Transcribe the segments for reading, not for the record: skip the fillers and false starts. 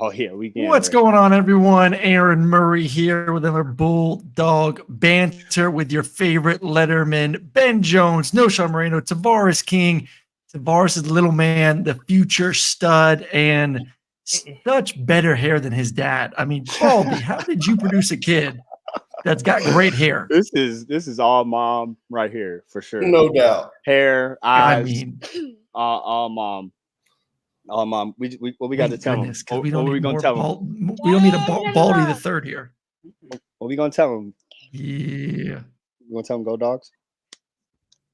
Oh yeah, we can. What's going on, everyone? Aaron Murray here with another Bulldog banter with your favorite letterman, Ben Jones, Knowshon Moreno, Tavarres King. Tavarres is little man, the future stud, and such better hair than his dad. I mean, Baldy, how did you produce a kid that's got great hair? This is all mom right here for sure. No doubt. Hair, I eyes, mean, all mom. All mom. What we got to tell him? because What we gonna tell him? We don't need a Baldy the third here. What we gonna tell him? Yeah. You gonna tell him go Dogs?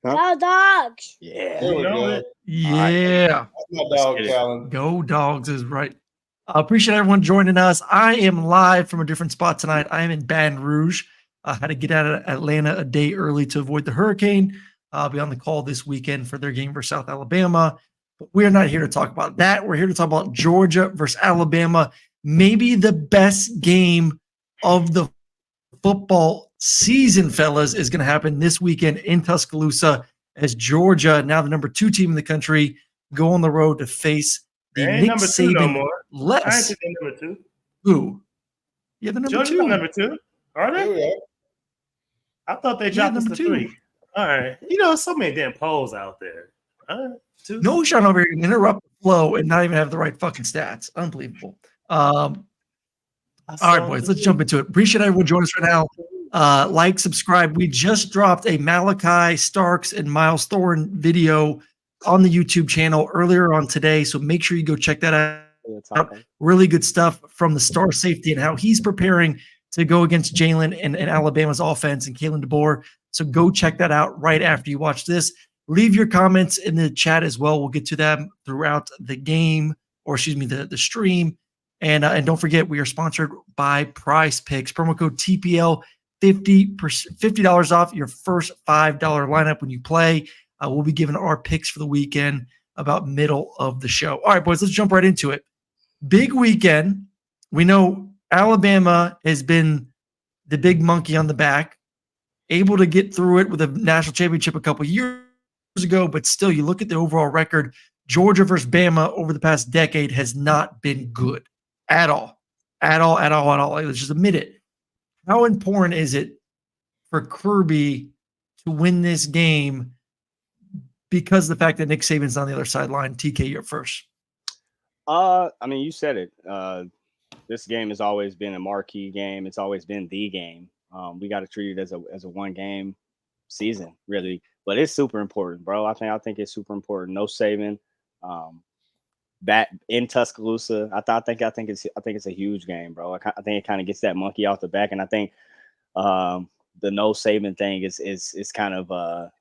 Huh? Go Dogs. Yeah. There we go. Yeah. That's my dog, Callan. Go Dogs is right. I appreciate everyone joining us. I am live from a different spot tonight. I am in Baton Rouge. I had to get out of Atlanta a day early to avoid the hurricane. I'll be on the call this weekend for their game versus South Alabama. But we're not here to talk about that. We're here to talk about Georgia versus Alabama. Maybe the best game of the football season, fellas, is going to happen this weekend in Tuscaloosa as Georgia, now the number 2 team in the country, go on the road to face the Nick number Saban. two no more. Less. I ain't think they're number 2. Who? Yeah, the number Georgia's 2. number 2. Are There they? we are. I thought they dropped us number to 2. 3. All right. You know, so many damn polls out there. All right. 2. Knowshon over here can interrupt the flow and not even have the right fucking stats. Unbelievable. All right, boys, let's jump into it. Appreciate everyone joining us right now. Like, subscribe. We just dropped a Malachi Starks and Miles Thorne video on the YouTube channel earlier on today, so make sure you go check that out. Really good stuff from the star safety and how he's preparing to go against Jalen and Alabama's offense and Kalen DeBoer. So go check that out right after you watch this. Leave your comments in the chat as well. We'll get to them throughout the game, or excuse me, the stream. And don't forget, we are sponsored by Prize Picks. Promo code TPL, $50 off your first $5 lineup when you play. We'll be giving our picks for the weekend about middle of the show. All right, boys, let's jump right into it. Big weekend. We know Alabama has been the big monkey on the back, able to get through it with a national championship a couple years ago, but still, you look at the overall record, Georgia versus Bama over the past decade has not been good at all. Let's just admit it. How important is it for Kirby to win this game because of the fact that Nick Saban's on the other sideline? TK, you're first. I mean, you said it. This game has always been a marquee game. It's always been the game. We got to treat it as a one game season, really. But it's super important, bro. I think it's super important. No Saban. That in Tuscaloosa, I think it's a huge game, bro. I think it kind of gets that monkey off the back, and I think the no Saban thing is kind of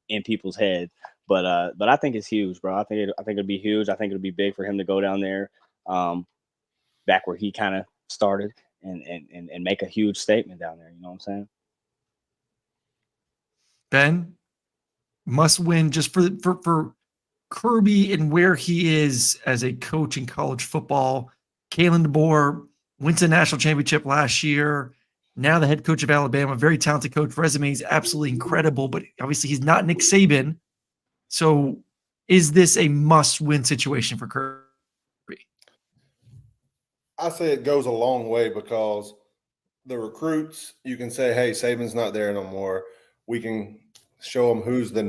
in people's head. But I think it's huge, bro. I think it'll be huge. I think it'll be big for him to go down there, back where he kind of started, and make a huge statement down there. You know what I'm saying? Ben, must win just for Kirby and where he is as a coach in college football. Kalen DeBoer went to the national championship last year. Now the head coach of Alabama, very talented coach. Resume is absolutely incredible, but obviously he's not Nick Saban. So is this a must-win situation for Kirby? I say it goes a long way because the recruits, you can say, hey, Saban's not there no more. We can show them who's the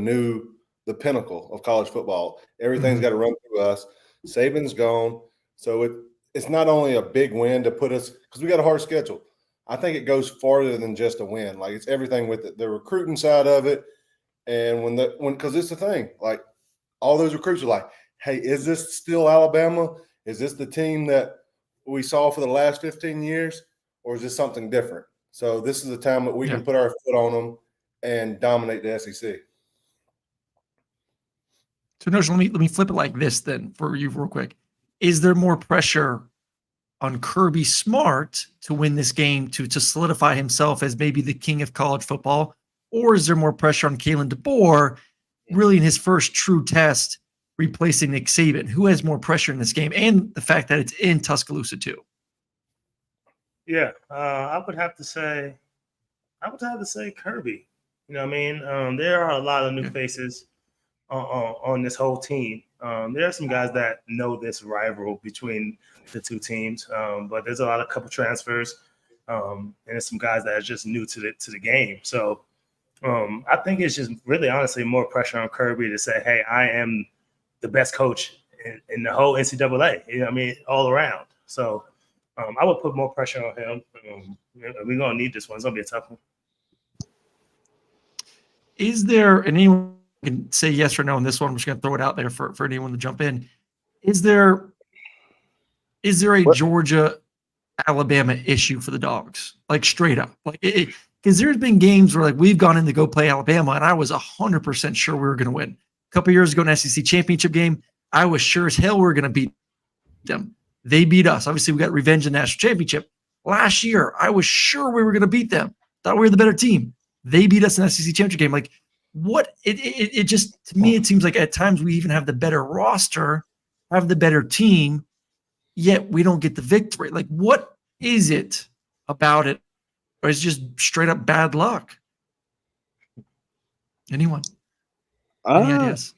pinnacle of college football. Everything's got to run through us. Saban's gone. So it's not only a big win to put us – because we got a hard schedule. I think it goes farther than just a win. Like, it's everything with it, the recruiting side of it. And because it's the thing, like, all those recruits are like, hey, is this still Alabama? Is this the team that we saw for the last 15 years? Or is this something different? So this is the time that we can put our foot on them and dominate the SEC. So, Knowshon, let me flip it like this then for you real quick. Is there more pressure on Kirby Smart to win this game to solidify himself as maybe the king of college football? Or is there more pressure on Kalen DeBoer, really in his first true test, replacing Nick Saban? Who has more pressure in this game? And the fact that it's in Tuscaloosa too. Yeah, I would have to say Kirby. You know what I mean? There are a lot of new faces on this whole team. There are some guys that know this rivalry between the two teams, but there's a couple transfers, and there's some guys that are just new to the game. So I think it's just really honestly more pressure on Kirby to say, "Hey, I am the best coach in the whole NCAA." You know what I mean, all around. So I would put more pressure on him. We're gonna need this one. It's gonna be a tough one. Is there, and anyone can say yes or no on this one, I'm just going to throw it out there for anyone to jump in. Is there a Georgia Alabama issue for the Dogs? Like straight up, like because there's been games where like we've gone in to go play Alabama and I was 100% sure we were going to win. A couple years ago in SEC championship game, I was sure as hell we were going to beat them. They beat us. Obviously, we got revenge in the national championship. Last year, I was sure we were going to beat them. Thought we were the better team. They beat us in the SEC championship game. Like, what? It just, to me, it seems like at times we even have the better roster, have the better team, yet we don't get the victory. Like, what is it about it? Or is it just straight up bad luck? Anyone? Any ideas?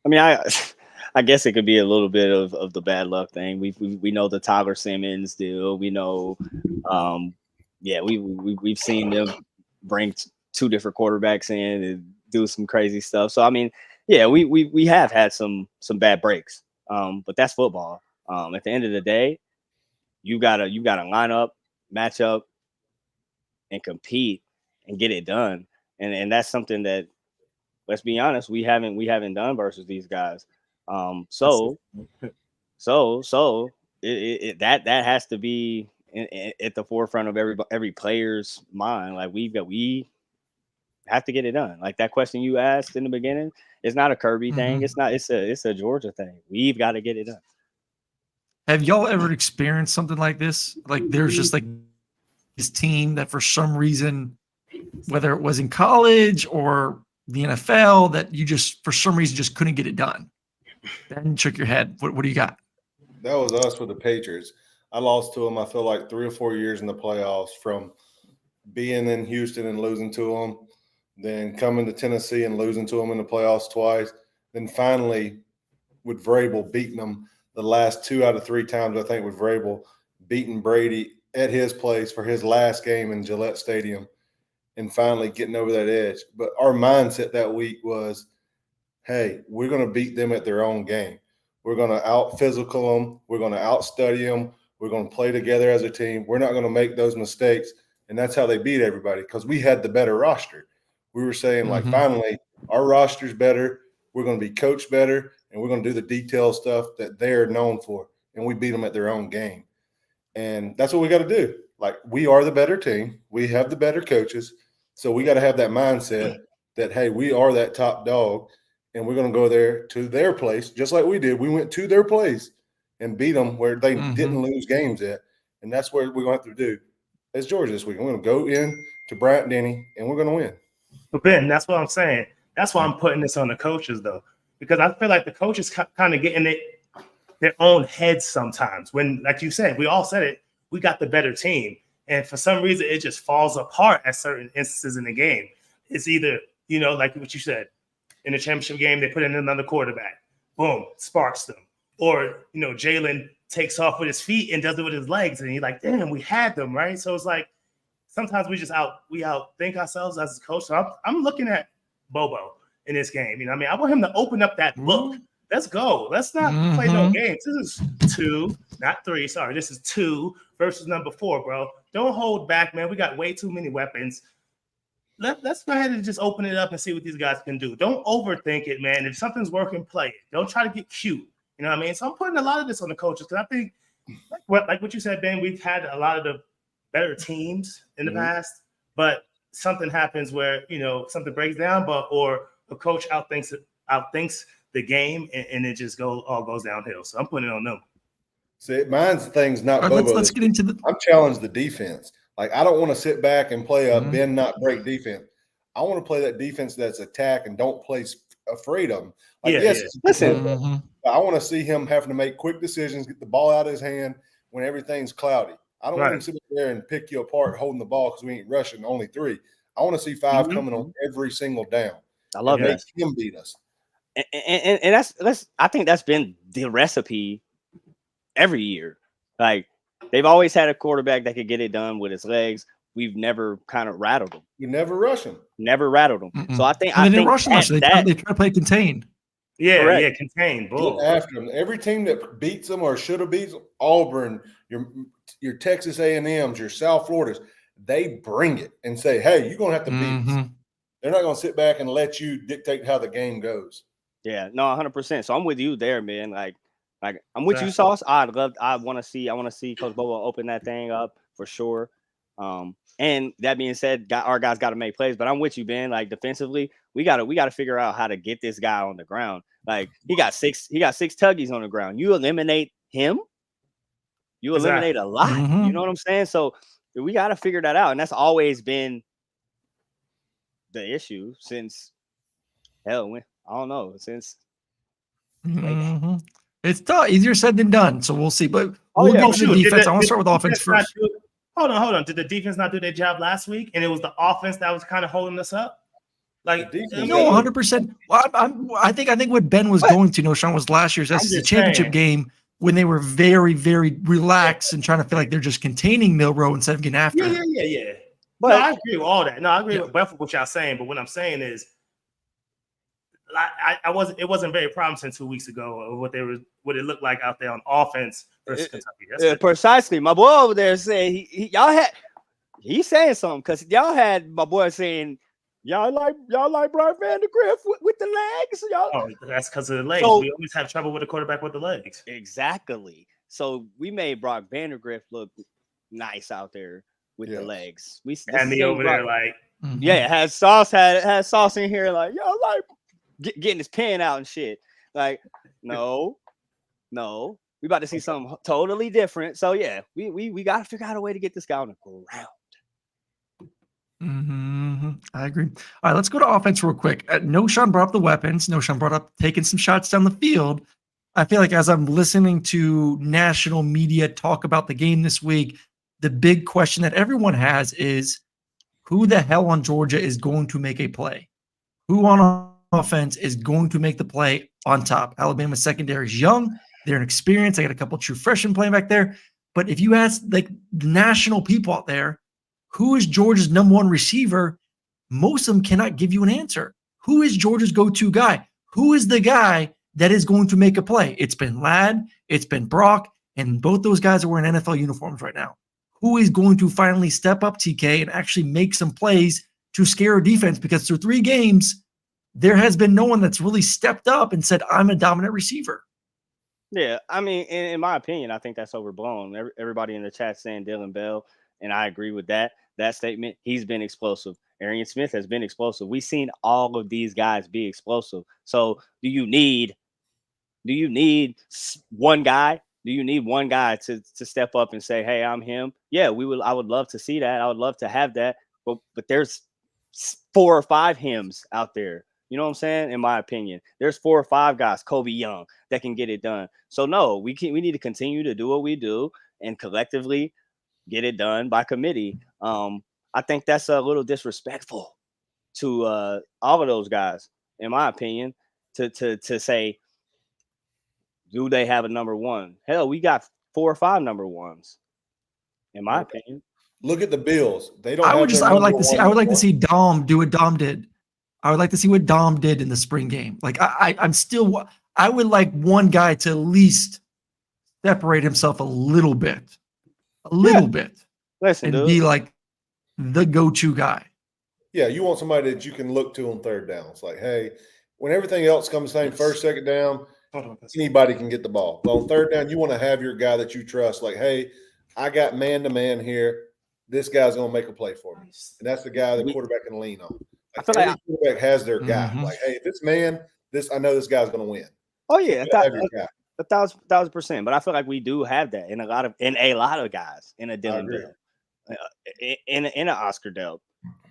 I mean, I guess it could be a little bit of the bad luck thing. We know the Tyler Simmons deal. We know, we've seen them bring two different quarterbacks in and do some crazy stuff. So I mean, yeah, we have had some bad breaks. But that's football. At the end of the day, you gotta line up, match up, and compete and get it done. And that's something that, let's be honest, we haven't done versus these guys. So that has to be at the forefront of every player's mind. Like we have to get it done. Like that question you asked in the beginning, it's not a Kirby thing. It's not. It's a Georgia thing. We've got to get it done. Have y'all ever experienced something like this? Like there's just like this team that for some reason, whether it was in college or the NFL, that you just for some reason just couldn't get it done. Then shook your head. What do you got? That was us with the Patriots. I lost to them, I feel like 3 or 4 years in the playoffs, from being in Houston and losing to them, then coming to Tennessee and losing to them in the playoffs twice, then finally with Vrabel beating them the last 2 out of 3 times, I think, with Vrabel beating Brady at his place for his last game in Gillette Stadium and finally getting over that edge. But our mindset that week was, hey, we're going to beat them at their own game. We're going to out-physical them. We're going to out-study them. We're going to play together as a team. We're not going to make those mistakes. And that's how they beat everybody, because we had the better roster. We were saying, like, finally, our roster's better. We're going to be coached better, and we're going to do the detail stuff that they're known for. And we beat them at their own game. And that's what we got to do. Like, we are the better team. We have the better coaches. So we got to have that mindset that, hey, we are that top dog, and we're going to go there to their place just like we did. We went to their place and beat them where they didn't lose games at. And that's what we're going to have to do as Georgia this week. We're going to go in to Bryant Denny, and we're going to win. But Ben, that's what I'm saying. That's why I'm putting this on the coaches, though, because I feel like the coaches kind of get in their own heads sometimes. When, like you said, we all said it, we got the better team. And for some reason, it just falls apart at certain instances in the game. It's either, like what you said, in the championship game, they put in another quarterback. Boom, sparks them. Or, Jalen takes off with his feet and does it with his legs. And you're like, damn, we had them, right? So it's like sometimes we outthink ourselves as a coach. So I'm looking at Bobo in this game. I want him to open up that book. Let's go. Let's not play no games. This is 2, not 3. Sorry, this is 2 versus number 4, bro. Don't hold back, man. We got way too many weapons. Let's go ahead and just open it up and see what these guys can do. Don't overthink it, man. If something's working, play it. Don't try to get cute. You know what I mean? So I'm putting a lot of this on the coaches, because I think, like what you said, Ben, we've had a lot of the better teams in the past, but something happens where, something breaks down, or a coach outthinks the game, and it just all goes downhill. So I'm putting it on them. See, mine's thing's not Bobo. Let's get into I'm challenged the defense. Like, I don't want to sit back and play a bend not break defense. I want to play that defense that's attack and don't play afraid of them. Like, listen, I want to see him having to make quick decisions, get the ball out of his hand when everything's cloudy. I don't want him sitting there and pick you apart holding the ball because we ain't rushing only 3. I want to see 5 coming on every single down. I love that. Make him beat us. And that's I think that's been the recipe every year. Like they've always had a quarterback that could get it done with his legs. We've never kind of rattled them. You never rush them. Never rattled them. Mm-mm. So I think And they didn't think rush them much. They try to play contained. Yeah, Correct. yeah, contain. Bull. Get after them. Every team that beats them or should have beat them, Auburn, your Texas A&Ms, your South Floridas, they bring it and say, "Hey, you're gonna have to beat us." They're not gonna sit back and let you dictate how the game goes. Yeah, no, 100%. So I'm with you there, man. Like I'm with you, Sauce. I want to see Coach Bobo open that thing up for sure. And that being said, our guys got to make plays. But I'm with you, Ben. Like defensively, we gotta figure out how to get this guy on the ground. Like he got six tuggies on the ground. You eliminate him, you eliminate a lot. You know what I'm saying? So we got to figure that out, and that's always been the issue since hell. I don't know since. It's tough, easier said than done. So we'll see. But we'll get to the defense. I want to start with offense first. Hold on. Did the defense not do their job last week? And it was the offense that was kind of holding us up? Like, no, 100%. I think what Ben was going to, Knowshon, was last year's SEC championship game when they were very, very relaxed and trying to feel like they're just containing Milroe instead of getting after him. Yeah. But no, I agree with all that. No, I agree with what y'all saying. But what I'm saying is, it wasn't very promising 2 weeks ago of what it looked like out there on offense versus Kentucky. Precisely. My boy over there saying he's saying something because y'all had my boy saying y'all like Brian Vandergriff with the legs. Y'all. Oh, that's because of the legs. So, we always have trouble with a quarterback with the legs. Exactly. So we made Brock Vandergriff look nice out there with the legs. We had me over there like had sauce in here like y'all like. Getting his pen out and shit. Like, no, we about to see something totally different. So yeah, we got to figure out a way to get this guy on the ground. I agree. All right, let's go to offense real quick. Knowshon brought up the weapons. Knowshon brought up taking some shots down the field. I feel like as I'm listening to national media talk about the game this week, the big question that everyone has is who the hell on Georgia is going to make a play? Who on offense is going to make the play on top? Alabama's secondary is young. They're inexperienced. I got a couple true freshmen playing back there. But if you ask like the national people out there, who is Georgia's number one receiver? Most of them cannot give you an answer. Who is Georgia's go-to guy? Who is the guy that is going to make a play? It's been Ladd, it's been Brock, and both those guys are wearing NFL uniforms right now. Who is going to finally step up, TK, and actually make some plays to scare a defense? Because through 3 games, there has been no one that's really stepped up and said, I'm a dominant receiver. Yeah, I mean, in my opinion, I think that's overblown. Everybody in the chat saying Dylan Bell, and I agree with that statement. He's been explosive. Arian Smith has been explosive. We've seen all of these guys be explosive. So do you need one guy? Do you need one guy to step up and say, hey, I'm him? Yeah, I would love to see that. I would love to have that. But there's 4 or 5 hymns out there. You know what I'm saying? In my opinion, there's 4 or 5 guys, Kobe Young, that can get it done. So no, we need to continue to do what we do and collectively get it done by committee. I think that's a little disrespectful to all of those guys, in my opinion, to say, do they have a number one? Hell, we got 4 or 5 number ones, in my opinion. Look at the Bills. They don't. I would like to see Dom do what Dom did. I would like to see what Dom did in the spring game. Like I would like one guy to at least separate himself a little bit. Listen, and dude. Be like the go-to guy. Yeah, you want somebody that you can look to on 3rd down. It's like, hey, when everything else comes same, 1st, 2nd down, anybody can get the ball. But on 3rd down, you want to have your guy that you trust. Like, hey, I got man-to-man here. This guy's going to make a play for me. And that's the guy the quarterback can lean on. Like, every quarterback has their guy. Like, hey, if it's man, I know this guy's going to win. Oh yeah, 1,000%. But I feel like we do have that in a lot of guys, in a Dylan Bell, in an Oscar Delp.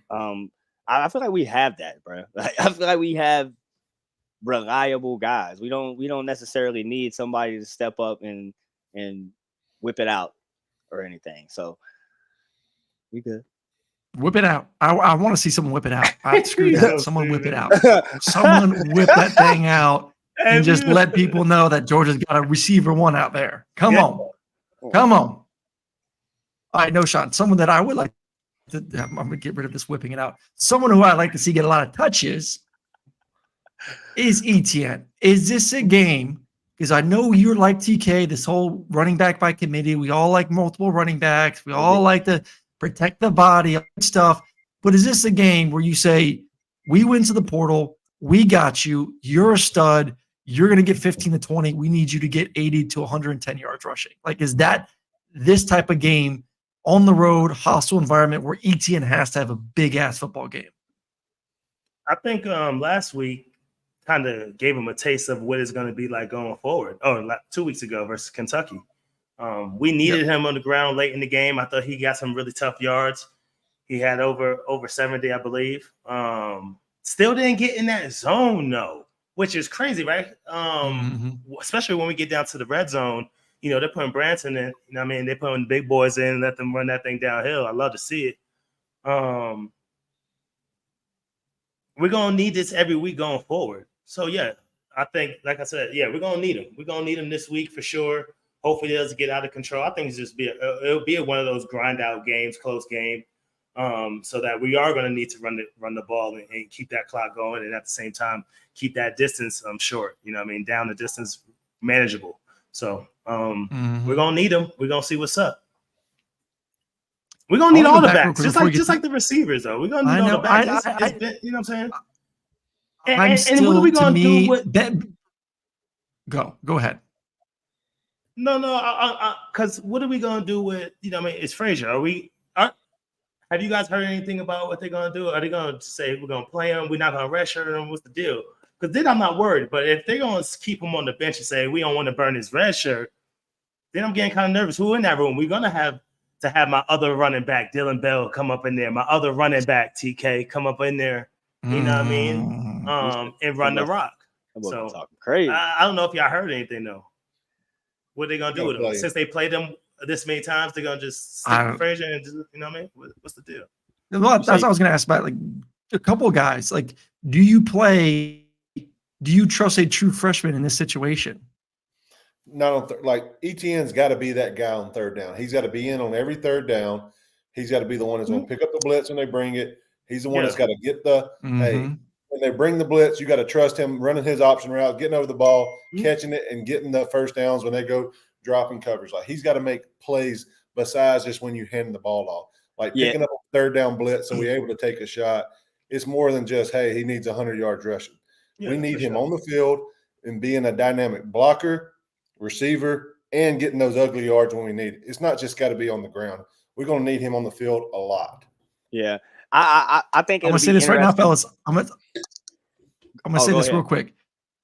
I feel like we have that, bro. Like, I feel like we have reliable guys. We don't necessarily need somebody to step up and whip it out or anything. So we good. Whip it out. I want to see someone whip it out. Screw He's that. so Someone whip it stupid. out. Someone whip that thing out and just let people know that Georgia's got a receiver one out there. Come on. Come on. All right, Knowshon, someone that I would like to, I'm going to get rid of this whipping it out. Someone who I'd like to see get a lot of touches is ETN. Is this a game? Because I know you're like TK, this whole running back by committee. We all like multiple running backs. We all like to protect the body, all that stuff. But is this a game where you say, we went to the portal, we got you, you're a stud, you're going to get 15 to 20, we need you to get 80 to 110 yards rushing? Like, is that this type of game on the road, hostile environment where ETN has to have a big-ass football game? I think last week kind of gave him a taste of what it's going to be like going forward. Oh, 2 weeks ago versus Kentucky. We needed him on the ground late in the game. I thought he got some really tough yards. He had over 70, I believe. Still didn't get in that zone, though, which is crazy, right? Especially when we get down to the red zone. You know, they're putting Branson in. You know what I mean? They're putting big boys in and let them run that thing downhill. I love to see it. We're going to need this every week going forward. So, yeah, I think, like I said, yeah, we're going to need him. We're going to need him this week for sure. Hopefully it doesn't get out of control. I think it's just it'll be one of those grind out games, close game, so that we are going to need to run the ball and keep that clock going, and at the same time keep that distance short. You know what I mean? Down the distance manageable. So we're going to need them. We're going to see what's up. We're going to need all the backs, just like the receivers, though. We're going to need all the backs. You know what I'm saying? And what are we going to do with Go ahead. No, because what are we gonna do with? You know, what I mean, it's Frazier. Have you guys heard anything about what they're gonna do? Are they gonna say we're gonna play him? We're not gonna redshirt him. What's the deal? Because then I'm not worried. But if they're gonna keep him on the bench and say we don't want to burn his red shirt, then I'm getting kind of nervous. Who in that room? We're gonna have to have my other running back, Dylan Bell, come up in there. My other running back, TK, come up in there. You know what I mean? And run the rock. So talking crazy. I don't know if y'all heard anything though. What are they gonna do with him? Since they played them this many times, they're gonna just stick with Frazier and just, you know what I mean? What's the deal? Well, that's what I was gonna ask about. Like a couple of guys. Like, do you trust a true freshman in this situation? Not on like ETN's got to be that guy on third down. He's got to be in on every third down. He's got to be the one that's going to pick up the blitz when they bring it. He's the one that's got to get the hey. When they bring the blitz, you got to trust him running his option route, getting over the ball, catching it, and getting the first downs when they go dropping coverage. Like he's got to make plays besides just when you hand the ball off. Like picking up a third down blitz so we're able to take a shot. It's more than just, hey, he needs 100 yards rushing. Yeah, we need him on the field and being a dynamic blocker, receiver, and getting those ugly yards when we need it. It's not just got to be on the ground. We're going to need him on the field a lot. Yeah. I think I'm going to say this right now, fellas. I'm going to say this real quick.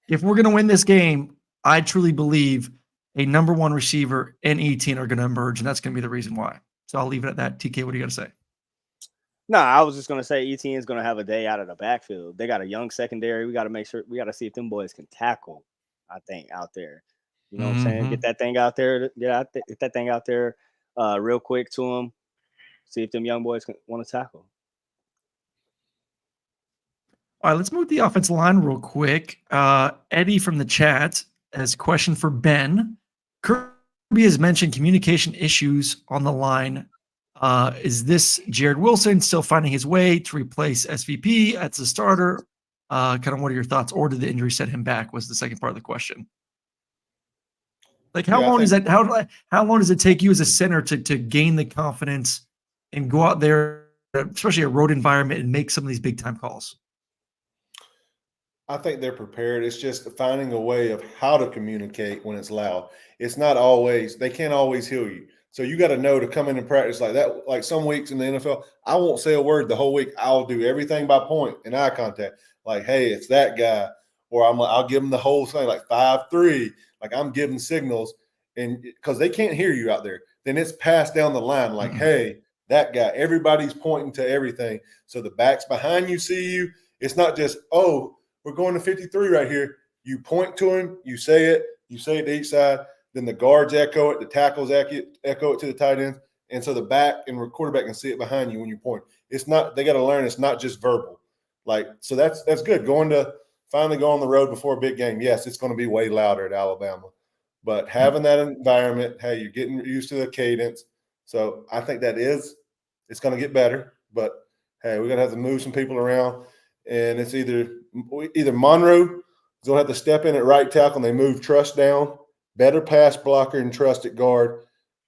If we're going to win this game, I truly believe a number one receiver and ETN are going to emerge, and that's going to be the reason why. So I'll leave it at that. TK, what do you got to say? No, I was just going to say ETN is going to have a day out of the backfield. They got a young secondary. We got to make sure – we got to see if them boys can tackle, I think, out there. You know what I'm saying? Get that thing out there. Get that thing out there real quick to them. See if them young boys want to tackle. All right, let's move the offensive line real quick. Eddie from the chat has a question for Ben. Kirby has mentioned communication issues on the line. Is this Jared Wilson still finding his way to replace SVP as the starter? Kind of what are your thoughts? Or did the injury set him back was the second part of the question. Like how long is that? How long does it take you as a center to gain the confidence and go out there, especially a road environment, and make some of these big time calls? I think they're prepared. It's just finding a way of how to communicate when it's loud. It's not always, they can't always hear you. So you got to know to come in and practice like that. Like some weeks in the NFL, I won't say a word the whole week. I'll do everything by point and eye contact. Like, hey, it's that guy. Or I'll give them the whole thing, like 5-3. Like I'm giving signals, and because they can't hear you out there, then it's passed down the line. Like, hey, that guy. Everybody's pointing to everything. So the backs behind you see you. It's not just, oh, we're going to 53 right here. You point to him, you say it to each side, then the guards echo it, the tackles echo it to the tight ends. And so the back and quarterback can see it behind you when you point. It's not. They got to learn. It's not just verbal. Like, so that's good. Finally go on the road before a big game. Yes, it's going to be way louder at Alabama, but having that environment, hey, you're getting used to the cadence. So I think it's going to get better. But hey, we're going to have to move some people around, and it's either Monroe is going to have to step in at right tackle and they move Trust down, better pass blocker and Trust at guard,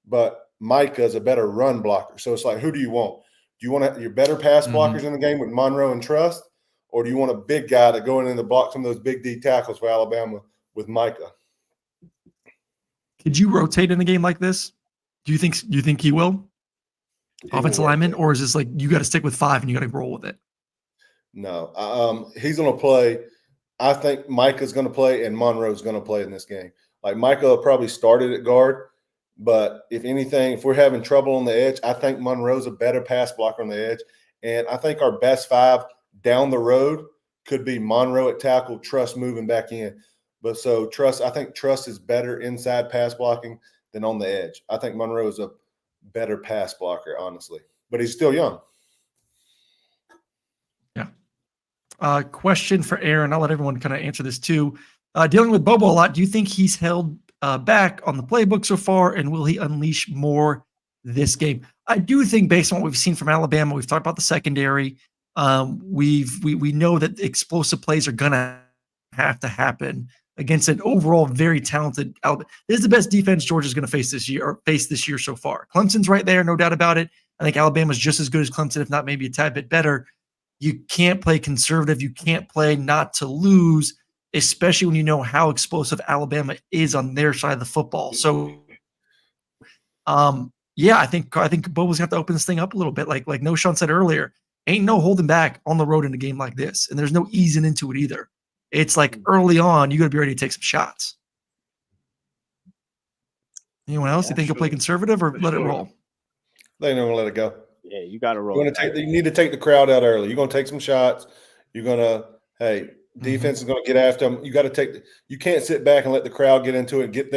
but Micah is a better run blocker. So it's like, who do you want? Do you want your better pass blockers in the game with Monroe and Trust, or do you want a big guy to go in and block some of those big D tackles for Alabama with Micah? Could you rotate in a game like this? Do you think he will? Offensive lineman, or is this like you got to stick with 5 and you got to roll with it? No, he's going to play. I think Micah's going to play and Monroe's going to play in this game. Like, Micah probably started at guard, but if anything, if we're having trouble on the edge, I think Monroe's a better pass blocker on the edge. And I think our best 5 down the road could be Monroe at tackle, Trust moving back in. But so I think Trust is better inside pass blocking than on the edge. I think Monroe is a better pass blocker, honestly, but he's still young. Yeah. Question for Aaron. I'll let everyone kind of answer this too. Dealing with Bobo a lot, do you think he's held back on the playbook so far, and will he unleash more this game? I do think, based on what we've seen from Alabama, we've talked about the secondary. We know that explosive plays are gonna have to happen against an overall very talented Alabama. This is the best defense Georgia's going to face this year so far. Clemson's right there, no doubt about it. I think Alabama's just as good as Clemson, if not maybe a tad bit better. You can't play conservative. You can't play not to lose, especially when you know how explosive Alabama is on their side of the football. So, yeah, I think Bobo's got to open this thing up a little bit. Like Knowshon said earlier, ain't no holding back on the road in a game like this, and there's no easing into it either. It's like early on, you got to be ready to take some shots. Anyone else? You think you'll play conservative or let it roll? They don't let it go. Yeah, you got to roll. You need to take the crowd out early. You're going to take some shots. You're going to, defense is going to get after them. You got to you can't sit back and let the crowd get into it, get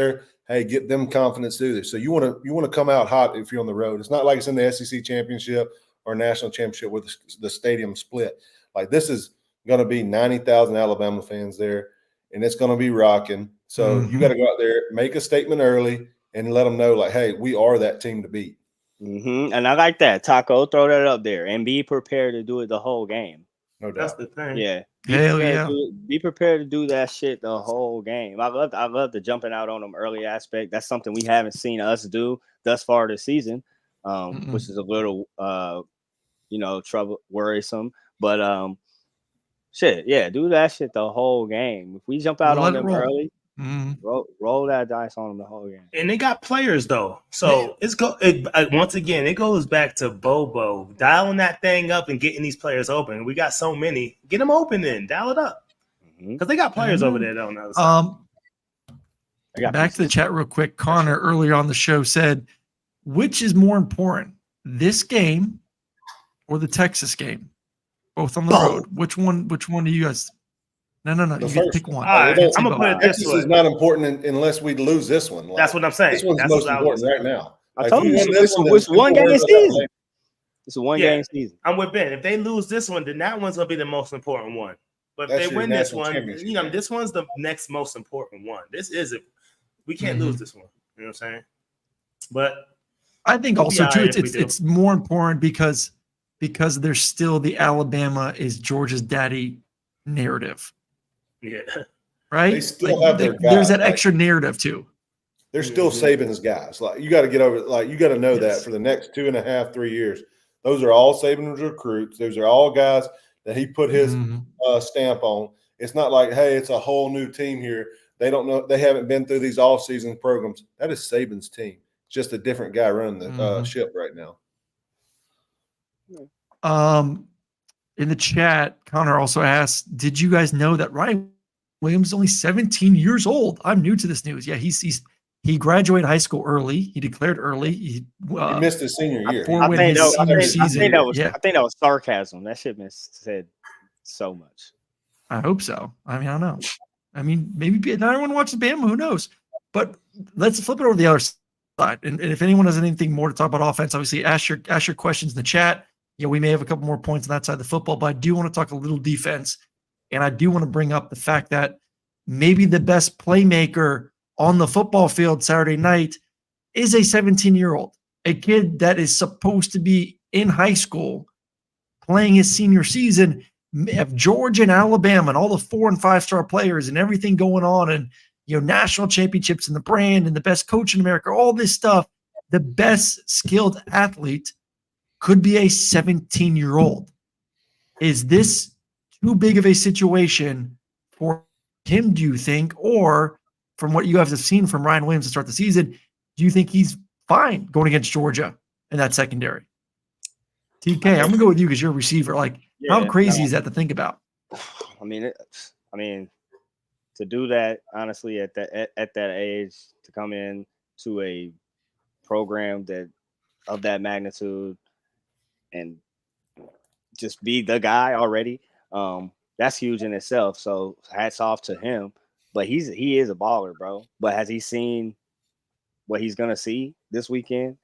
them confidence to do this. So you want to come out hot if you're on the road. It's not like it's in the SEC championship or national championship where the stadium split. Like, this is going to be 90,000 Alabama fans there, and it's going to be rocking. So you got to go out there, make a statement early, and let them know, like, hey, we are that team to beat. And I like that. Taco, throw that up there and be prepared to do it the whole game. No doubt. That's the thing. Yeah. Be prepared to do that shit the whole game. I love the jumping out on them early aspect. That's something we haven't seen us do thus far this season, which is a little, worrisome. But shit, yeah, do that shit the whole game. If we jump out on them early, roll that dice on them the whole game. And they got players though, so once again, it goes back to Bobo dialing that thing up and getting these players open. We got so many, get them open then, dial it up, because they got players over there on the other side. Back to the chat real quick. Connor earlier on the show said, which is more important, this game or the Texas game? Both on the road. Which one do you guys? No. You get to pick one. I'm gonna put it this way. This is not important unless we lose this one. Like, that's what I'm saying. This one's most important right now. I told you this is one game season. It's a one game season. I'm with Ben. If they lose this one, then that one's gonna be the most important one. But if they win this one, this one's the next most important one. This is it. We can't lose this one. You know what I'm saying? But I think also too, it's more important because there's still the Alabama is Georgia's daddy narrative. Yeah. Right? They still have their guys. There's that extra narrative too. They're still Saban's guys. Like, you got to get over it. Like, you got to know that for the next 2.5, 3 years, those are all Saban's recruits. Those are all guys that he put his stamp on. It's not like, hey, it's a whole new team here. They don't know. They haven't been through these off-season programs. That is Saban's team. It's just a different guy running the ship right now. In the chat, Connor also asked, did you guys know that Ryan Williams is only 17 years old? I'm new to this news. Yeah, he graduated high school early. He declared early. He missed his senior year. I think that was sarcasm. That shit been said so much. I hope so. I mean, I don't know. I mean, maybe not everyone watches Bama. Who knows? But let's flip it over to the other side. And if anyone has anything more to talk about offense, obviously ask your questions in the chat. we may have a couple more points on that side of the football, but I do want to talk a little defense. And I do want to bring up the fact that maybe the best playmaker on the football field Saturday night is a 17-year-old, a kid that is supposed to be in high school playing his senior season. If Georgia and Alabama and all the 4- and 5-star players and everything going on, and national championships and the brand and the best coach in America, all this stuff, the best skilled athlete could be a 17-year-old. Is this too big of a situation for him, do you think? Or from what you guys have seen from Ryan Williams to start the season, do you think he's fine going against Georgia in that secondary? TK, I'm going to go with you because you're a receiver. Like, how crazy is that to think about? I mean, to do that, honestly, at that age, to come in to a program that of that magnitude and just be the guy already, that's huge in itself. So hats off to him. But he is a baller, bro. But has he seen what he's gonna see this weekend?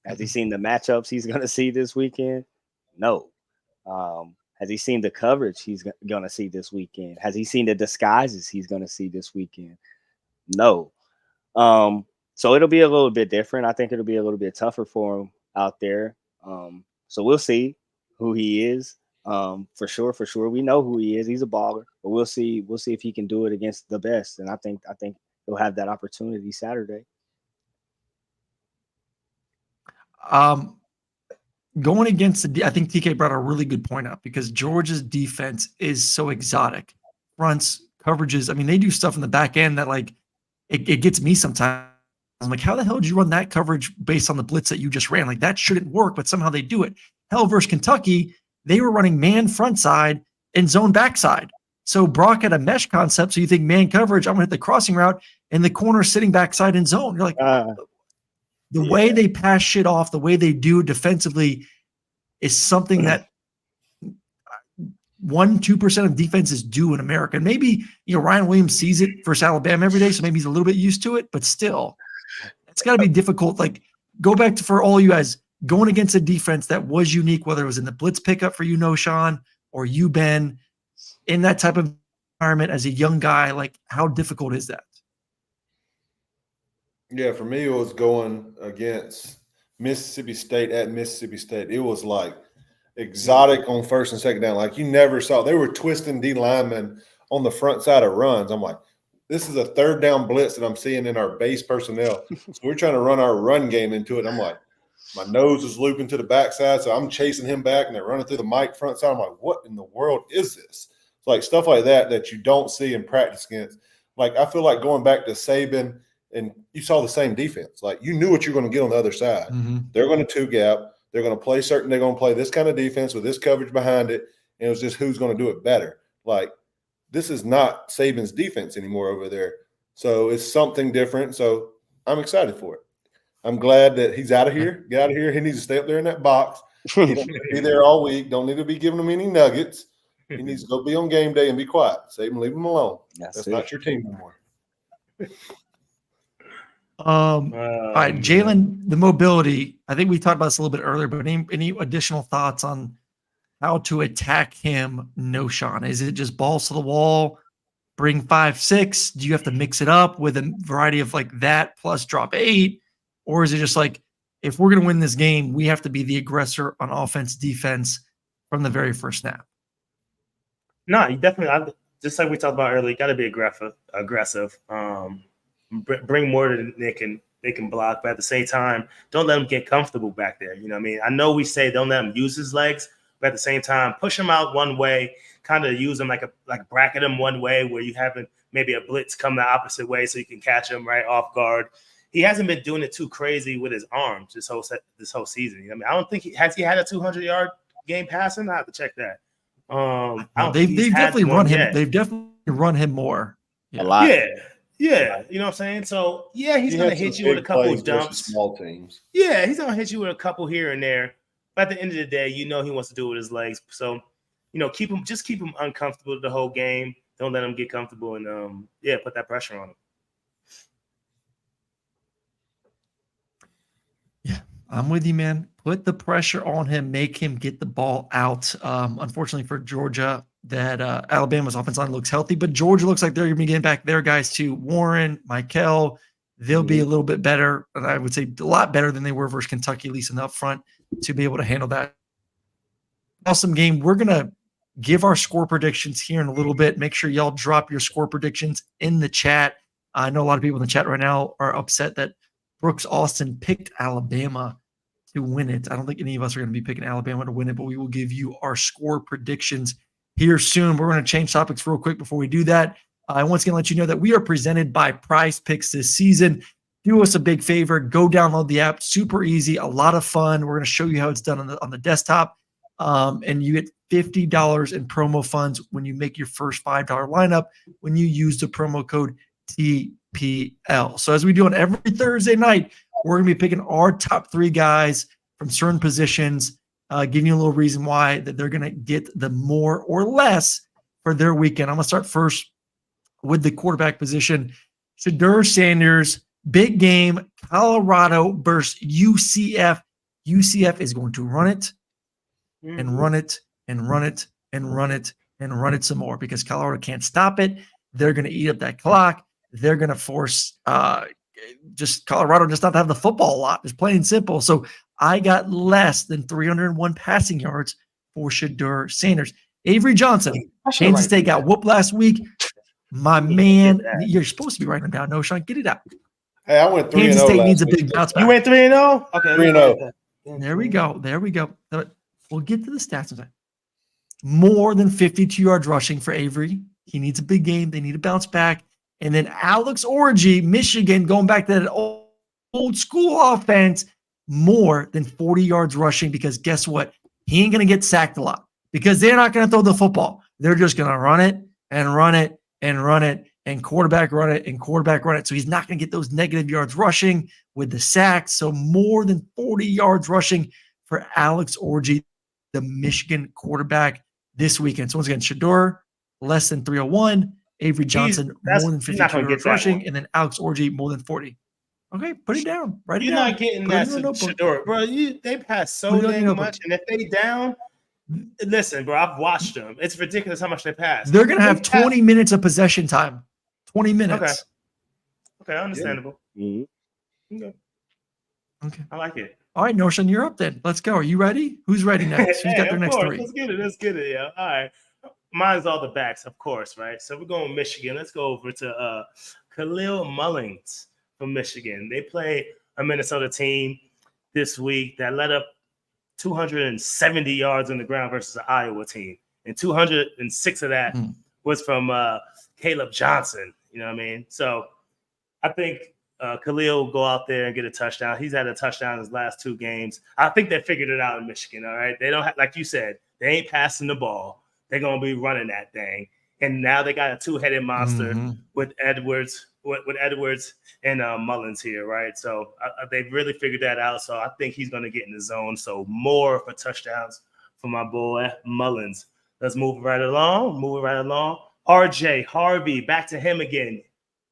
Has he seen the matchups he's gonna see this weekend? No. Has he seen the coverage he's gonna see this weekend? Has he seen the disguises he's gonna see this weekend? No. So it'll be a little bit different. I think it'll be a little bit tougher for him out there. So we'll see who he is. For sure. We know who he is. He's a baller, but we'll see if he can do it against the best. And I think he'll have that opportunity Saturday. Going against I think TK brought a really good point up because Georgia's defense is so exotic. Fronts, coverages. I mean, they do stuff in the back end that like it gets me sometimes. I'm like, how the hell did you run that coverage based on the blitz that you just ran? Like that shouldn't work, but somehow they do it. Hell versus Kentucky, they were running man front side and zone backside. So Brock had a mesh concept. So you think man coverage, I'm gonna hit the crossing route and the corner sitting backside in zone. You're like, the way they pass shit off, the way they do defensively is something that 1-2% of defenses do in America. And maybe, Ryan Williams sees it versus Alabama every day. So maybe he's a little bit used to it, but still it's gotta be difficult. Like go back to, for all you guys going against a defense that was unique, whether it was in the blitz pickup for you, Knowshon, or you, Ben, in that type of environment as a young guy, like how difficult is that? Yeah, for me, it was going against Mississippi State at Mississippi State. It was like exotic on first and second down. Like you never saw. They were twisting D linemen on the front side of runs. I'm like, this is a third down blitz that I'm seeing in our base personnel. So we're trying to run our run game into it. I'm like, my nose is looping to the backside, so I'm chasing him back, and they're running through the mic front side. I'm like, what in the world is this? It's like stuff like that you don't see in practice against. Like I feel like going back to Saban, and you saw the same defense. Like you knew what you're going to get on the other side. Mm-hmm. They're going to two gap. They're going to play certain. They're going to play this kind of defense with this coverage behind it, and it was just who's going to do it better. Like this is not Saban's defense anymore over there. So it's something different. So I'm excited for it. I'm glad that he's out of here. Get out of here. He needs to stay up there in that box. He don't need to be there all week. Don't need to be giving him any nuggets. He needs to go be on game day and be quiet. Save him, leave him alone. That's not your team anymore. All right, Jalen, the mobility. I think we talked about this a little bit earlier, but any additional thoughts on how to attack him, Knowshon? Is it just balls to the wall, bring 5-6? Do you have to mix it up with a variety of like that plus drop 8? Or is it just like, if we're going to win this game, we have to be the aggressor on offense, defense from the very first snap? No, you definitely, just like we talked about earlier, you got to be aggressive. Bring more than they can block, but at the same time, don't let him get comfortable back there. You know what I mean? I know we say don't let him use his legs, but at the same time, push him out one way, kind of use him like bracket him one way where you have maybe a blitz come the opposite way so you can catch him right off guard. He hasn't been doing it too crazy with his arms this whole season. You know what I mean? I don't think he had a 200-yard game passing. I have to check that. They've definitely run him. They've definitely run him more. A lot. Yeah. You know what I'm saying? So he's going to hit you with a couple of dumps. Small teams. Yeah, he's going to hit you with a couple here and there. But at the end of the day, he wants to do it with his legs. So, keep him uncomfortable the whole game. Don't let him get comfortable and put that pressure on him. I'm with you, man. Put the pressure on him. Make him get the ball out. Unfortunately for Georgia, that Alabama's offensive line looks healthy, but Georgia looks like they're going to be getting back their guys too. Warren, Michael, they'll be a little bit better. And I would say a lot better than they were versus Kentucky, at least in the up front, to be able to handle that. Awesome game. We're going to give our score predictions here in a little bit. Make sure y'all drop your score predictions in the chat. I know a lot of people in the chat right now are upset that Brooks Austin picked Alabama to win it. I don't think any of us are going to be picking Alabama to win it, but we will give you our score predictions here soon. We're going to change topics real quick before we do that. I once again let you know that we are presented by Prize Picks this season. Do us a big favor. Go download the app. Super easy. A lot of fun. We're going to show you how it's done on the desktop. And you get $50 in promo funds when you make your first $5 lineup when you use the promo code TPL. So as we do on every Thursday night, we're going to be picking our top 3 guys from certain positions, giving you a little reason why that they're going to get the more or less for their weekend. I'm going to start first with the quarterback position. Shedeur Sanders, big game, Colorado versus UCF. UCF is going to run it and run it and run it and run it and run it some more because Colorado can't stop it. They're going to eat up that clock. They're going to force just Colorado just not to have the football a lot. It's plain and simple. So I got less than 301 passing yards for Shedeur Sanders. Avery Johnson, Kansas State got whooped last week. My man, you're supposed to be writing them down. Knowshon, get it out. Hey, I went 3-0. Kansas State needs a big bounce back. You went 3-0? Okay. 3-0. There we go. There we go. We'll get to the stats in a second. More than 52 yards rushing for Avery. He needs a big game. They need to bounce back. And then Alex Orji, Michigan, going back to that old school offense, more than 40 yards rushing because guess what? He ain't going to get sacked a lot because they're not going to throw the football. They're just going to run it and run it and run it and quarterback run it and quarterback run it. So he's not going to get those negative yards rushing with the sacks. So more than 40 yards rushing for Alex Orji, the Michigan quarterback this weekend. So once again, Shedeur, less than 301. Avery Johnson, more than 52 yards rushing. And then Alex Orji, more than 40. Okay, put it down. Write it down. You're not getting that, Shedeur. Bro, they pass so dang much. And if they down, listen, bro, I've watched them. It's ridiculous how much they pass. They're going to have 20 minutes of possession time. 20 minutes. Okay, understandable. Yeah. Okay. I like it. All right, Knowshon, you're up then. Let's go. Are you ready? Who's ready next? Who's got their next 3? Let's get it. Yeah. All right. Mine's all the backs, of course, right? So we're going Michigan. Let's go over to Khalil Mullins from Michigan. They play a Minnesota team this week that let up 270 yards on the ground versus an Iowa team. And 206 of that was from Caleb Johnson. You know what I mean? So I think Khalil will go out there and get a touchdown. He's had a touchdown in his last 2 games. I think they figured it out in Michigan, all right? They don't have, like you said, they ain't passing the ball. They're going to be running that thing. And now they got a 2-headed monster with Edwards and Mullins here, right? So they've really figured that out. So I think he's going to get in the zone. So more for touchdowns for my boy Mullins. Let's move right along. RJ Harvey, back to him again.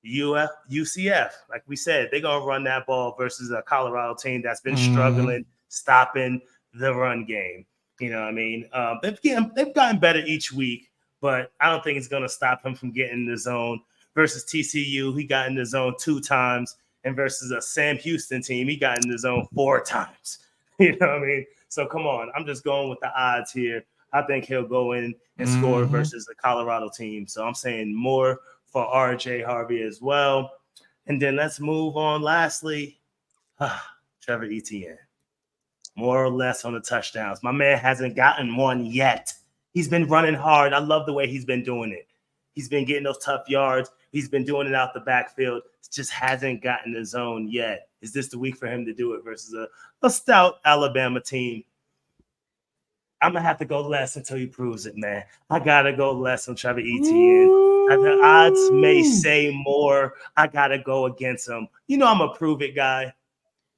UCF, like we said, they're going to run that ball versus a Colorado team that's been struggling, stopping the run game. You know what I mean? They've gotten better each week, but I don't think it's going to stop him from getting in the zone. Versus TCU, he got in the zone 2 times, and versus a Sam Houston team, he got in the zone 4 times. You know what I mean? So come on, I'm just going with the odds here. I think he'll go in and score versus the Colorado team. So I'm saying more for RJ Harvey as well. And then let's move on. Lastly, Trevor Etienne. More or less on the touchdowns. My man hasn't gotten one yet. He's been running hard. I love the way he's been doing it. He's been getting those tough yards. He's been doing it out the backfield. Just hasn't gotten the zone yet. Is this the week for him to do it versus a stout Alabama team? I'm going to have to go less until he proves it, man. I got to go less on Trevor Etienne. The odds may say more. I got to go against him. You know I'm a prove it guy.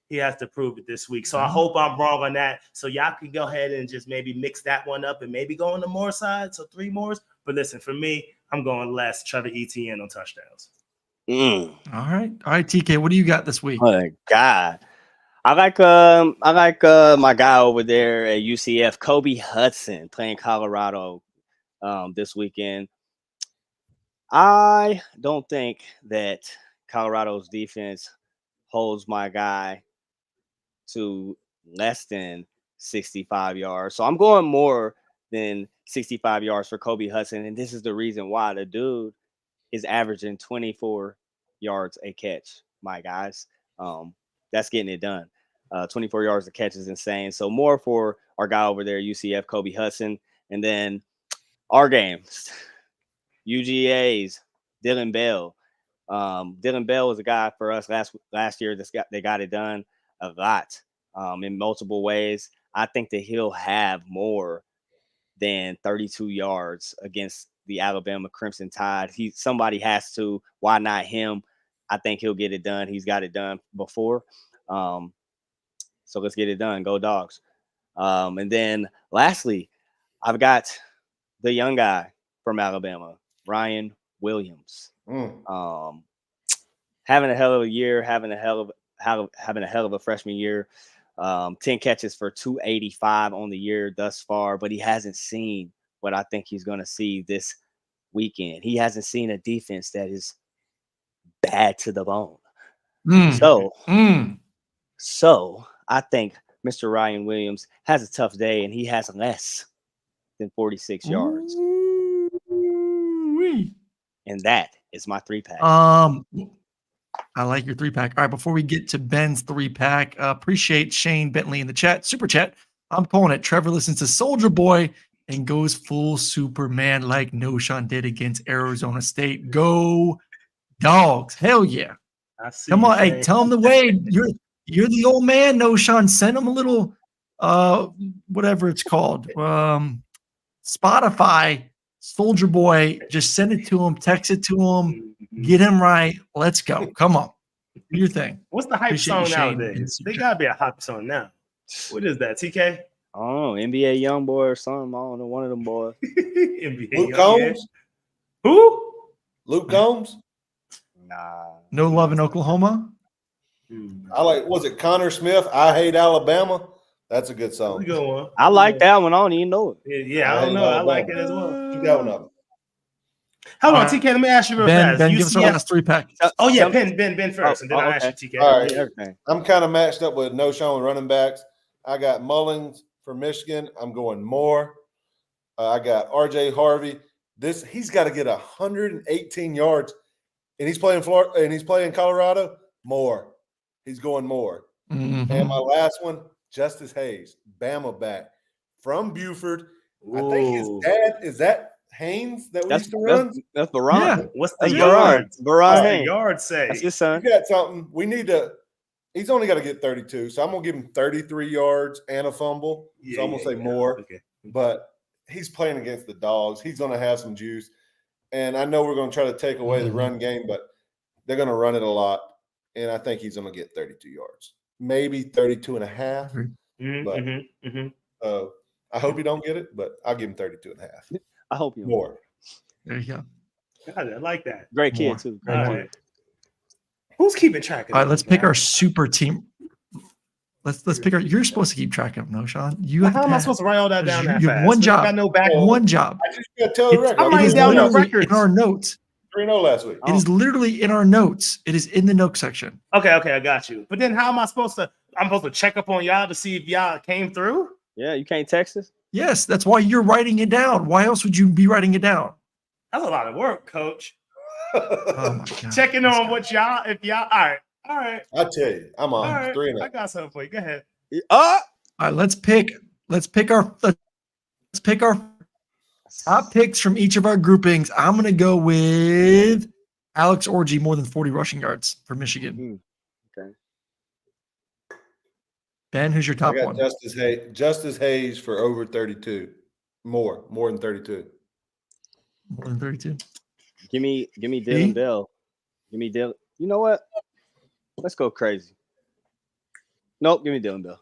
He has to prove it this week. So I hope I'm wrong on that. So y'all can go ahead and just maybe mix that one up and maybe go on the more side. So 3 more. But listen, for me, I'm going less Trevor Etienne on touchdowns. All right, TK, what do you got this week? Oh, God. I like my guy over there at UCF, Kobe Hudson, playing Colorado this weekend. I don't think that Colorado's defense holds my guy to less than 65 yards. So I'm going more than 65 yards for Kobe Hudson. And this is the reason why. The dude is averaging 24 yards a catch, my guys. That's getting it done. 24 yards a catch is insane. So more for our guy over there, UCF, Kobe Hudson. And then our games, UGA's Dylan Bell. Dylan Bell was a guy for us last year they got it done a lot in multiple ways. I think that he'll have more than 32 yards against the Alabama Crimson Tide. Somebody has to. Why not him? I think he'll get it done. He's got it done before. So let's get it done. Go Dogs. And then lastly, I've got the young guy from Alabama, Ryan Williams. Having a hell of a year, having a hell of a freshman year. 10 catches for 285 on the year thus far, but he hasn't seen what I think he's going to see this weekend. He hasn't seen a defense that is bad to the bone. So I think Mr. Ryan Williams has a tough day, and he has less than 46 yards. And that is my 3-pack. I like your 3-pack. All right, before we get to Ben's 3-pack, appreciate Shane Bentley in the chat, super chat. I'm calling it. Trevor listens to Soldier Boy and goes full Superman like Knowshon did against Arizona State. Go Dogs! Hell yeah! Come on, hey, tell him the way. You're the old man, Knowshon. Send him a little, whatever it's called, Spotify. Soldier Boy, just send it to him, text it to him, get him right. Let's go. Come on. Do your thing. What's the hype song nowadays? They gotta be a hype song now. What is that, TK? Oh, NBA Youngboy or something. I don't know, one of them boys. NBA Luke Combs? Who? Luke Combs? Nah. No Love in Oklahoma? I like, was it Connor Smith? I Hate Alabama. That's a good song. Good one. I like that one. I don't even know it. Yeah, I don't know. I like it as well. Keep that one up. Hold on, TK. Let me ask you real fast. Ben, give us our last 3-pack. Oh yeah, Ben first, and then I'll ask you, TK. All right. I'm kind of matched up with Knowshon running backs. I got Mullins for Michigan. I'm going Moore. I got RJ Harvey. He's got to get 118 yards, and he's playing Florida and he's playing Colorado. Moore. He's going Moore. Mm-hmm. And my last one, Justice Hayes, Bama back from Buford. Ooh. I think his dad is that Haynes that we used to run. That's Baron. Yeah. What's the That's yard? Baron What's the Haynes. yard say? That's his son. You got something. We need to. He's only got to get 32, so I'm gonna give him 33 yards and a fumble. So I'm gonna say more. Okay. But he's playing against the Dogs. He's gonna have some juice, and I know we're gonna try to take away the run game, but they're gonna run it a lot, and I think he's gonna get 32 yards, maybe 32 and a half. But I hope you don't get it, but I'll give him 32 and a half. I hope you More. There you go. God, I like that. Great kid More. too. All right. Who's keeping track of All right, let's pick our super team. Let's pick our. You're supposed to keep track of them, Knowshon. How am I supposed to write all that down that You have fast? one job. I got no back. One job. I just got to tell the record. I'm writing down your records. In our notes. 3-0 last week. It is literally in our notes. It is in the note section. Okay, I got you. But then how am I supposed to? I'm supposed to check up on y'all to see if y'all came through? Yeah, you can't text us. Yes, that's why you're writing it down. Why else would you be writing it down? That's a lot of work, Coach. Oh my God. Checking on what y'all, if y'all, all right. I tell you, I'm on All right. 3-0. I got something for you. Go ahead. All right, let's pick our top picks from each of our groupings. I'm gonna go with Alex Orji, more than 40 rushing yards for Michigan. Okay. Ben, who's your top I got one? Justice Hayes for over 32. More than 32. More than 32. Give me Dylan Bell. Give me Dylan. You know what? Let's go crazy. Nope, give me Dylan Bell.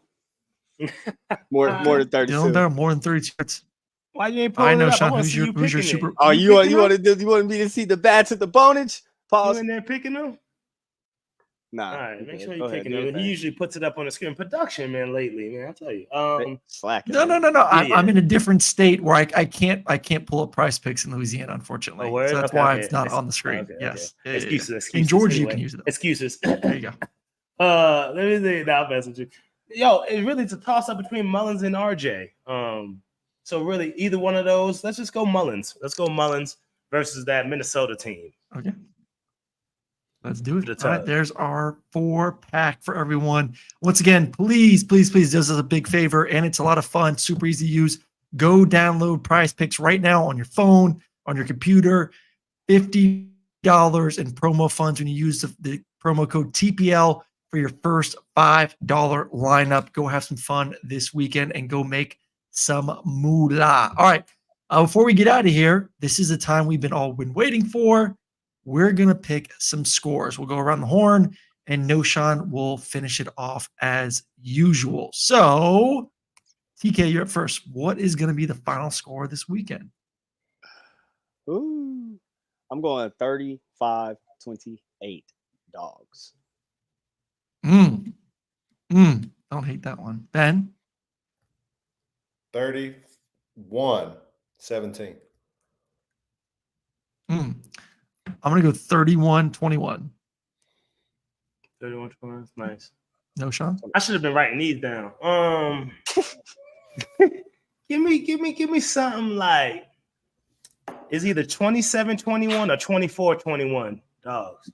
More than 32. Dylan Bell, more than 32 yards. Why you ain't I pulling know, it up? I Sean. wanna Who's see your you picking super? it. Oh, you want picking them? me to see the bad to the bonage? You Pause. in there picking them? Nah. All right, make okay, sure go you're ahead, picking do it. your He thing. usually puts it up on the screen. Production, man, lately, man. I tell you. Slacking. No. Yeah. I'm in a different state where I can't pull up Price Picks in Louisiana, unfortunately. Oh, word? So that's Okay, why okay. it's not on the screen. Okay. Yes. Excuses. In Georgia, you Anyway, can use it. Excuses. There you go. Let me see. Now, message you. Yo, it really it's a toss up between Mullins and RJ. So really, either one of those. Let's just go Mullins. Let's go Mullins versus that Minnesota team. Okay. Let's do it. The All right, tub. there's our 4-pack for everyone. Once again, please do us a big favor, and it's a lot of fun, super easy to use. Go download Prize Picks right now on your phone, on your computer. $50 in promo funds when you use the promo code TPL for your first $5 lineup. Go have some fun this weekend and go make some moolah. All right, before we get out of here, this is the time we've all been waiting for. We're going to pick some scores. We'll go around the horn, and Knowshon will finish it off as usual. So, TK, you're up first. What is going to be the final score this weekend? Ooh. I'm going 35-28 Dawgs. Don't hate that one. Ben? 31-17. I'm going to go 31-21. 31-21. Nice. Knowshon? I should have been writing these down. Give me something like it's either 27-21 or 24-21 Dogs.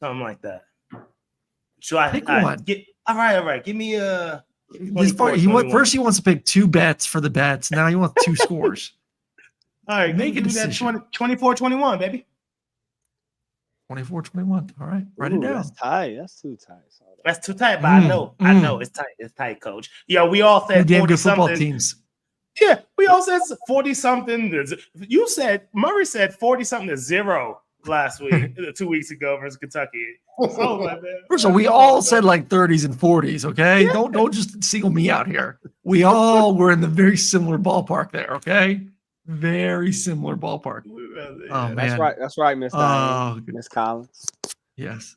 Something like that. So Pick one. All right. Give me a First he wants to pick 2 bets for the bets. Now he wants 2 scores. All right, Make a give me that decision. 24-21, baby. 24-21. All right, write it down. That's tight. That's too tight. That's too tight, but I know it's tight. It's tight, coach. Yeah, we all said 40 good football something. teams. Yeah, we all said 40 something. You said Murray said 40 something to 0 last week, 2 weeks ago versus Kentucky. So, my man. First of all, we all said like 30s and 40s. Okay, yeah. Don't just single me out here. We all were in the very similar ballpark there. Okay, very similar ballpark. Oh, man. That's right, Miss Diane, Miss Collins. Yes,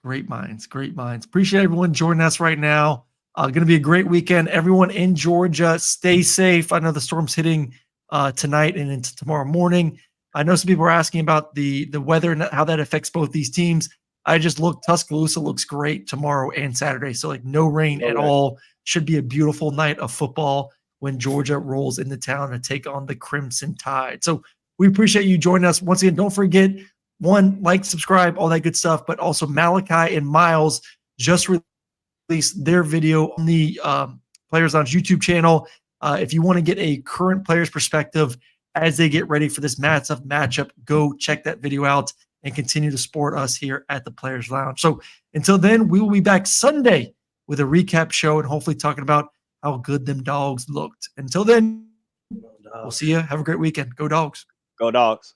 great minds. Appreciate everyone joining us right now. Going to be a great weekend. Everyone in Georgia, stay safe. I know the storm's hitting tonight and into tomorrow morning. I know some people are asking about the weather and how that affects both these teams. I just looked. Tuscaloosa looks great tomorrow and Saturday. So like no rain at all. Should be a beautiful night of football when Georgia rolls into town to take on the Crimson Tide. So we appreciate you joining us. Once again, don't forget, like, subscribe, all that good stuff. But also Malachi and Miles just released their video on the Players Lounge YouTube channel. If you want to get a current player's perspective as they get ready for this matchup, go check that video out and continue to support us here at the Players Lounge. So until then, we will be back Sunday with a recap show and hopefully talking about how good them Dogs looked. Until then, we'll see you. Have a great weekend. Go Dogs. Go Dogs.